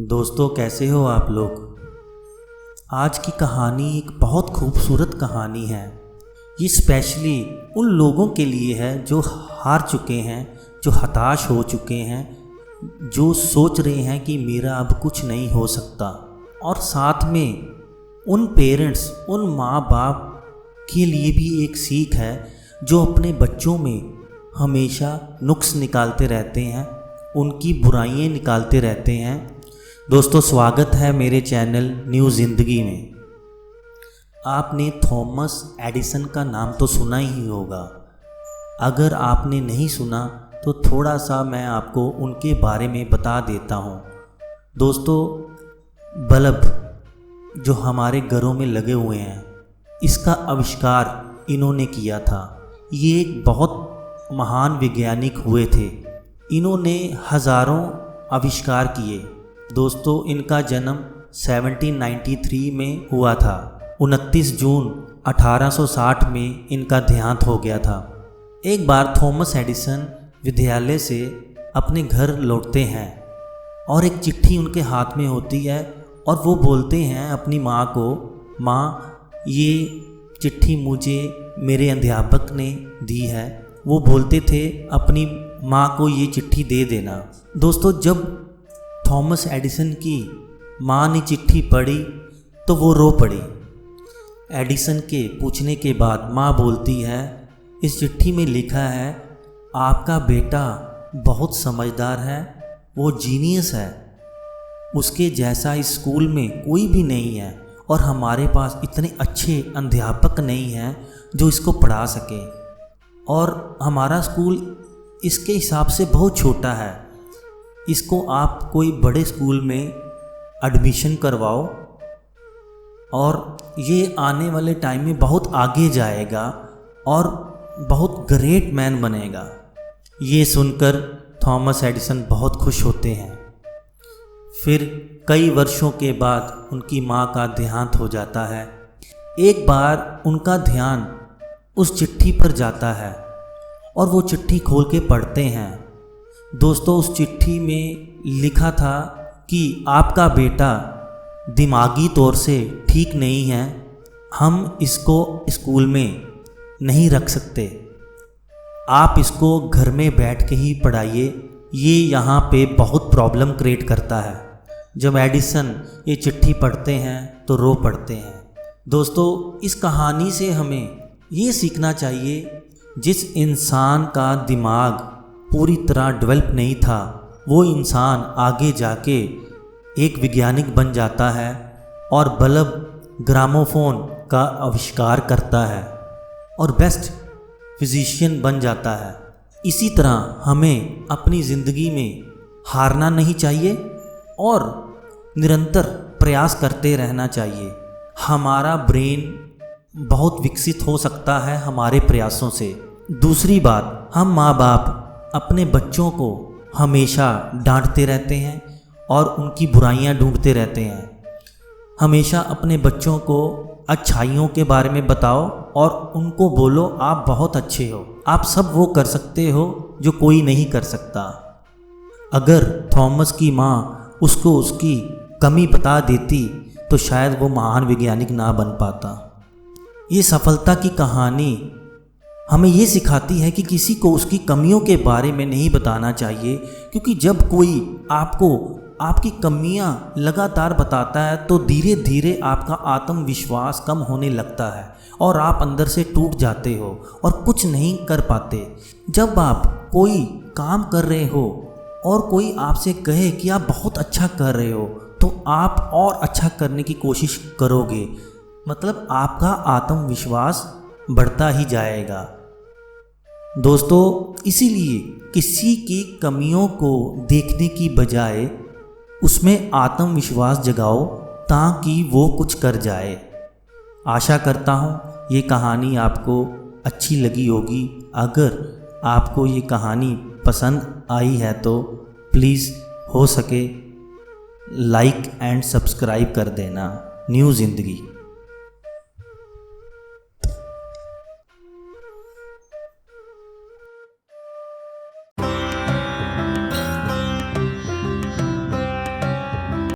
दोस्तों, कैसे हो आप लोग। आज की कहानी एक बहुत खूबसूरत कहानी है। ये स्पेशली उन लोगों के लिए है जो हार चुके हैं, जो हताश हो चुके हैं, जो सोच रहे हैं कि मेरा अब कुछ नहीं हो सकता। और साथ में उन पेरेंट्स, उन माँ बाप के लिए भी एक सीख है जो अपने बच्चों में हमेशा नुक्स निकालते रहते हैं, उनकी बुराइयां निकालते रहते हैं। दोस्तों, स्वागत है मेरे चैनल न्यू ज़िंदगी में। आपने थॉमस एडिसन का नाम तो सुना ही होगा। अगर आपने नहीं सुना तो थोड़ा सा मैं आपको उनके बारे में बता देता हूँ। दोस्तों, बल्ब जो हमारे घरों में लगे हुए हैं, इसका आविष्कार इन्होंने किया था। ये एक बहुत महान वैज्ञानिक हुए थे। इन्होंने हज़ारों आविष्कार किए। दोस्तों, इनका जन्म 1793 में हुआ था। 29 जून 1860 में इनका देहांत हो गया था। एक बार थॉमस एडिसन विद्यालय से अपने घर लौटते हैं और एक चिट्ठी उनके हाथ में होती है और वो बोलते हैं अपनी माँ को, माँ, ये चिट्ठी मुझे मेरे अध्यापक ने दी है। वो बोलते थे अपनी माँ को ये चिट्ठी दे देना। दोस्तों, जब थॉमस एडिसन की माँ ने चिट्ठी पढ़ी तो वो रो पड़ी। एडिसन के पूछने के बाद माँ बोलती है, इस चिट्ठी में लिखा है आपका बेटा बहुत समझदार है, वो जीनियस है, उसके जैसा इस स्कूल में कोई भी नहीं है और हमारे पास इतने अच्छे अध्यापक नहीं हैं जो इसको पढ़ा सके, और हमारा स्कूल इसके हिसाब से बहुत छोटा है। इसको आप कोई बड़े स्कूल में एडमिशन करवाओ और ये आने वाले टाइम में बहुत आगे जाएगा और बहुत ग्रेट मैन बनेगा। ये सुनकर थॉमस एडिसन बहुत खुश होते हैं। फिर कई वर्षों के बाद उनकी माँ का देहांत हो जाता है। एक बार उनका ध्यान उस चिट्ठी पर जाता है और वो चिट्ठी खोल के पढ़ते हैं। दोस्तों, उस चिट्ठी में लिखा था कि आपका बेटा दिमागी तौर से ठीक नहीं है, हम इसको स्कूल में नहीं रख सकते, आप इसको घर में बैठ के ही पढ़ाइए, ये यहाँ पे बहुत प्रॉब्लम क्रिएट करता है। जब एडिसन ये चिट्ठी पढ़ते हैं तो रो पड़ते हैं। दोस्तों, इस कहानी से हमें ये सीखना चाहिए, जिस इंसान का दिमाग पूरी तरह डेवलप नहीं था, वो इंसान आगे जाके एक वैज्ञानिक बन जाता है और बल्ब, ग्रामोफोन का आविष्कार करता है और बेस्ट फिजिशियन बन जाता है। इसी तरह हमें अपनी ज़िंदगी में हारना नहीं चाहिए और निरंतर प्रयास करते रहना चाहिए। हमारा ब्रेन बहुत विकसित हो सकता है हमारे प्रयासों से। दूसरी बात, हम माँ बाप अपने बच्चों को हमेशा डांटते रहते हैं और उनकी बुराइयां ढूंढते रहते हैं। हमेशा अपने बच्चों को अच्छाइयों के बारे में बताओ और उनको बोलो आप बहुत अच्छे हो, आप सब वो कर सकते हो जो कोई नहीं कर सकता। अगर थॉमस की माँ उसको उसकी कमी बता देती तो शायद वो महान वैज्ञानिक ना बन पाता। ये सफलता की कहानी हमें ये सिखाती है कि किसी को उसकी कमियों के बारे में नहीं बताना चाहिए, क्योंकि जब कोई आपको आपकी कमियां लगातार बताता है तो धीरे धीरे आपका आत्मविश्वास कम होने लगता है और आप अंदर से टूट जाते हो और कुछ नहीं कर पाते। जब आप कोई काम कर रहे हो और कोई आपसे कहे कि आप बहुत अच्छा कर रहे हो तो आप और अच्छा करने की कोशिश करोगे, मतलब आपका आत्मविश्वास बढ़ता ही जाएगा। दोस्तों, इसीलिए किसी की कमियों को देखने की बजाय उसमें आत्मविश्वास जगाओ ताकि वो कुछ कर जाए। आशा करता हूँ ये कहानी आपको अच्छी लगी होगी। अगर आपको ये कहानी पसंद आई है तो प्लीज़ हो सके लाइक एंड सब्सक्राइब कर देना। न्यू ज़िंदगी।